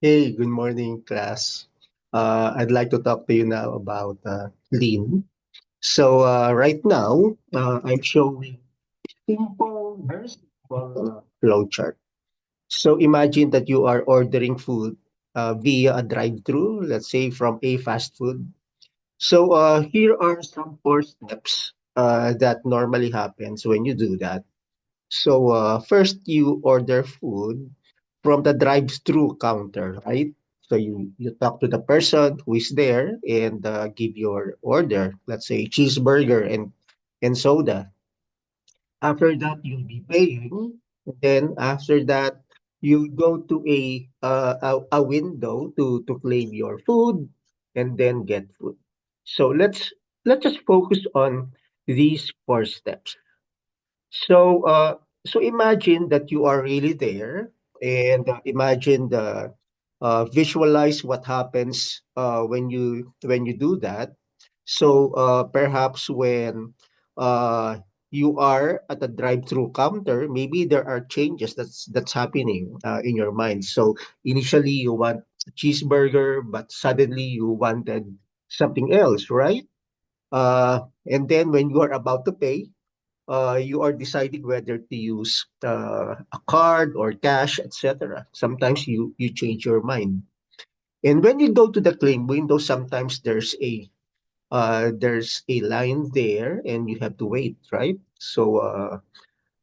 Hey, good morning, class. I'd like to talk to you now about lean. Right now, I'm showing very simple flow chart. So imagine that you are ordering food via a drive-through, let's say from a fast food. Here are some four steps that normally happens when you do that. First you order food from the drive-through counter, right? So you talk to the person who is there and give your order, let's say cheeseburger and soda. After that, you'll be paying. Then after that, you go to a window to claim your food and then get food. So let's just focus on these four steps. So, imagine that you are really there, and imagine visualize what happens when you do that. Perhaps when uh, you are at the drive-through counter, maybe there are changes that's happening in your mind. So initially you want a cheeseburger, but suddenly you wanted something else, right? And then when you are about to pay, you are deciding whether to use a card or cash, etc. Sometimes you change your mind. And when you go to the claim window, sometimes there's a line there, and you have to wait, right? So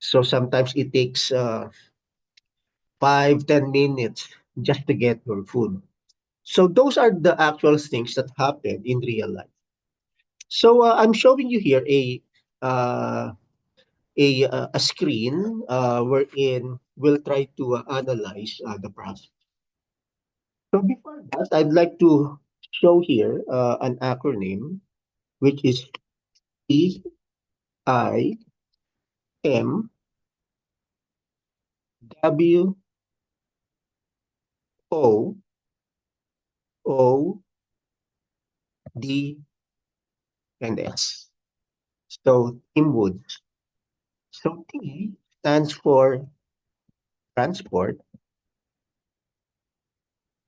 sometimes it takes 5-10 minutes just to get your food. So those are the actual things that happen in real life. I'm showing you here uh, a screen wherein we'll try to analyze the process. So before that, I'd like to show here an acronym which is TIMWOOD So Teamwood. So T stands for transport.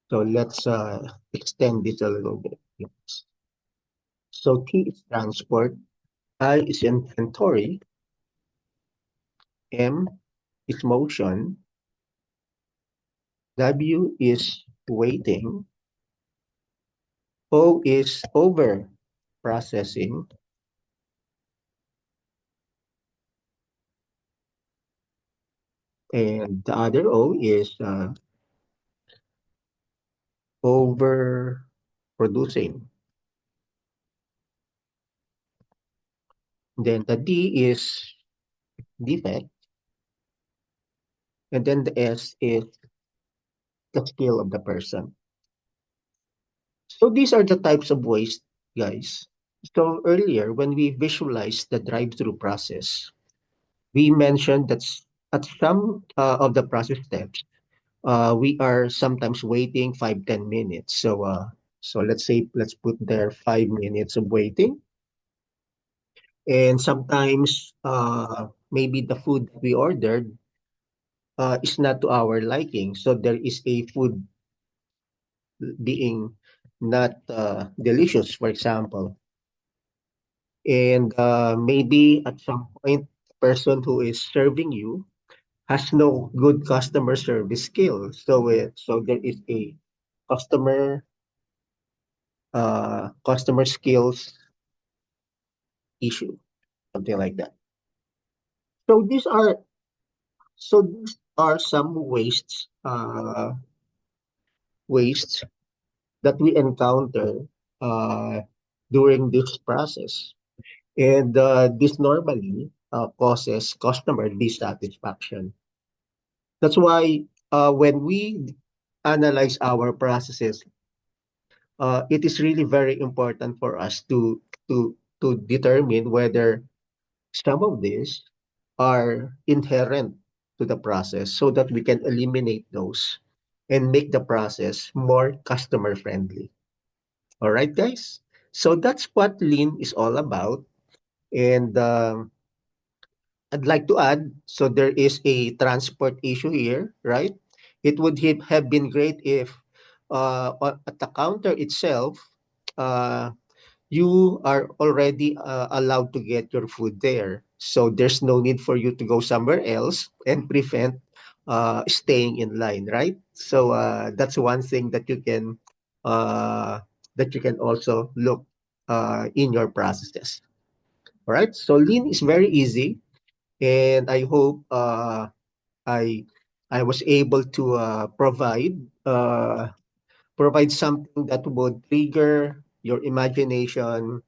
So let's extend this a little bit. Yes. So T is transport, I is inventory, M is motion, W is waiting, O is over processing, and the other O is over producing. Then the D is defect, and then the S is the skill of the person. So these are the types of waste, guys. So earlier, when we visualized the drive-through process, we mentioned that at some of the process steps, we are sometimes waiting 5-10 minutes. So let's put there 5 minutes of waiting, and sometimes maybe the food that we ordered is not to our liking. So there is a food being not delicious, for example. And maybe at some point, the person who is serving you has no good customer service skills. So there is a customer customer skills issue, something like that. So these are some wastes that we encounter uh, during this process. And this normally causes customer dissatisfaction. That's why when we analyze our processes, it is really very important for us to determine whether some of these are inherent to the process so that we can eliminate those and make the process more customer friendly. All right, guys. So that's what Lean is all about. And I'd like to add, there is a transport issue here, right? It would have been great if at the counter itself, uh, you are already allowed to get your food there. So there's no need for you to go somewhere else and prevent staying in line, right? So that's one thing uh, that you can also look in your processes. All right. So lean is very easy, and I hope I I was able to provide something that would trigger your imagination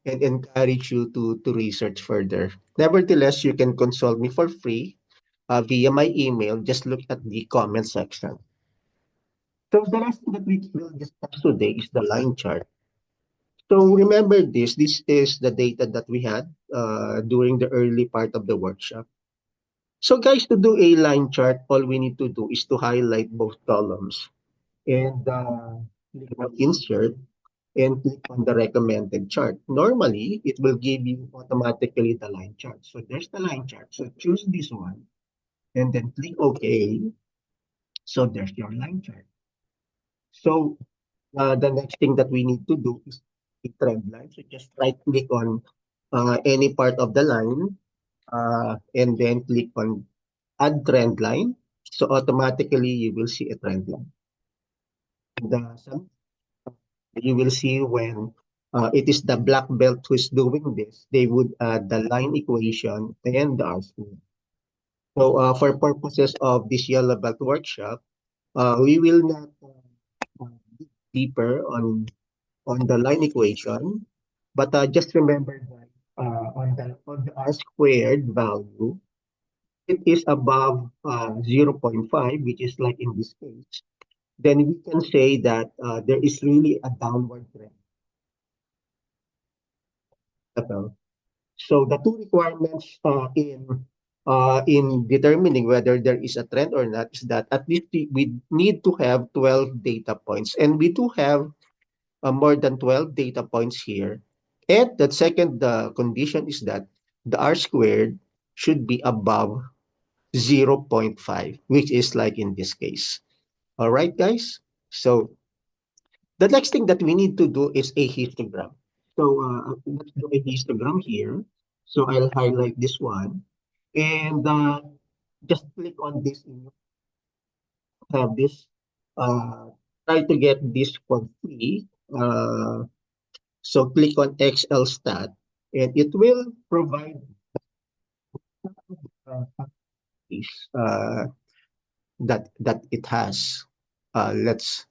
and encourage you to research further. Nevertheless, you can consult me for free via my email. Just look at the comment section. So the last thing that we will discuss today is the line chart. So remember this. This is the data that we had during the early part of the workshop. So guys, to do a line chart, all we need to do is to highlight both columns and click on insert and click on the recommended chart. Normally, it will give you automatically the line chart. So there's the line chart. So choose this one and then click OK. So there's your line chart. So the next thing that we need to do is a trend line. So just right click on any part of the line and then click on add trend line. So automatically you will see a trend line. And you will see when it is the black belt who is doing this, they would add the line equation and the R square. So for purposes of this yellow belt workshop, we will not dig deeper on the line equation, but just remember that on the R squared value, it is above 0.5, which is like in this case, then we can say that there is really a downward trend. So the two requirements in determining whether there is a trend or not is that at least we need to have 12 data points, and we do have more than 12 data points here. And the second condition is that the R squared should be above 0.5, which is like in this case. All right, guys. So the next thing that we need to do is a histogram. So let's do a histogram here. So I'll highlight this one and just click on this. Have this. Uh, Try to get this for free. So click on Excel stat, and it will provide this that it has. Let's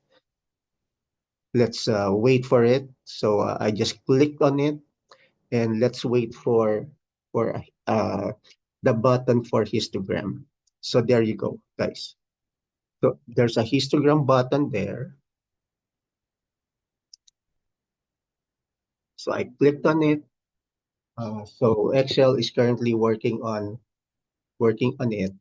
wait for it. So I just clicked on it, and let's wait for the button for histogram. So there you go, guys. So there's a histogram button there. So I clicked on it. So Excel is currently working on it.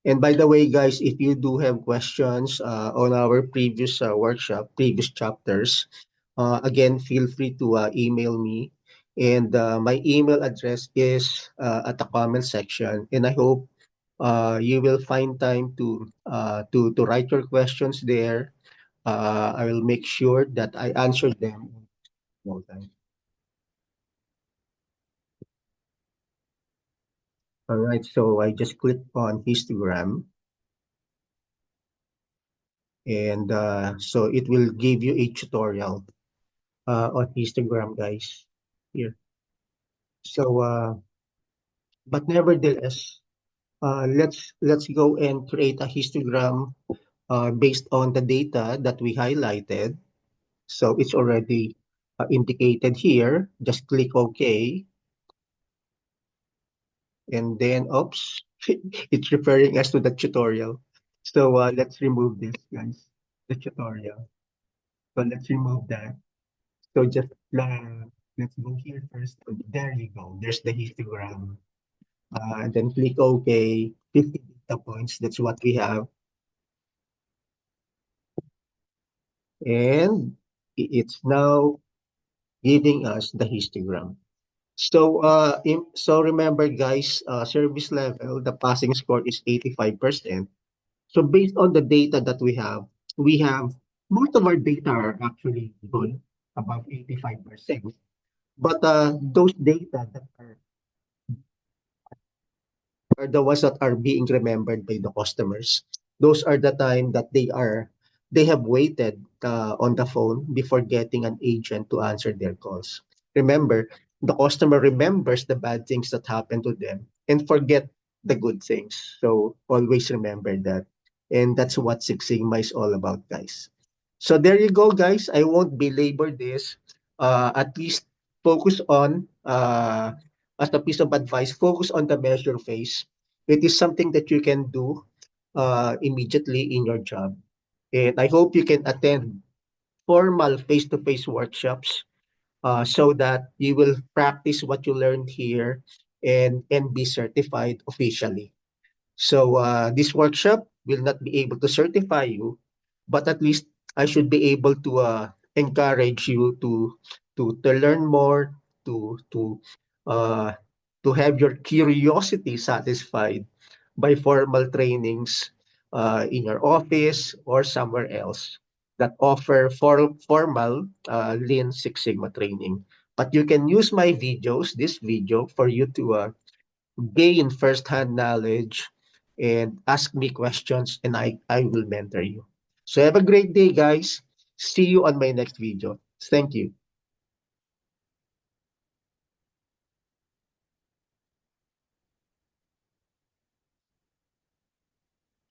And by the way, guys, if you do have questions on our previous workshop, previous chapters, again, feel free to email me. And my email address is at the comment section. And I hope you will find time to write your questions there. I will make sure that I answer them in no time. All right, so I just clicked on histogram, and so it will give you a tutorial on histogram, guys. Here. So, but nevertheless, let's go and create a histogram based on the data that we highlighted. So it's already indicated here. Just click OK, and then oops, it's referring us to the tutorial. So let's remove this, guys. The tutorial. So let's remove that. So just let's go here first. There you go. There's the histogram. And then click OK. 50 data points. That's what we have. And it's now giving us the histogram. So so remember, guys, service level, the passing score is 85%. So based on the data that we have most of our data are actually good, above 85%. But those data that are the ones that are being remembered by the customers. Those are the time that they have waited on the phone before getting an agent to answer their calls. Remember, the customer remembers the bad things that happened to them and forget the good things. So always remember that. And that's what Six Sigma is all about, guys. So there you go, guys. I won't belabor this. At least focus on as a piece of advice, focus on the measure phase. It is something that you can do immediately in your job. And I hope you can attend formal face-to-face workshops so that you will practice what you learned here and be certified officially. So this workshop will not be able to certify you, but at least I should be able to encourage you to learn more, to uh, to have your curiosity satisfied by formal trainings in your office or somewhere else that offer formal Lean Six Sigma training. But you can use my videos, this video, for you to gain first-hand knowledge and ask me questions and I will mentor you. So have a great day, guys. See you on my next video. Thank you.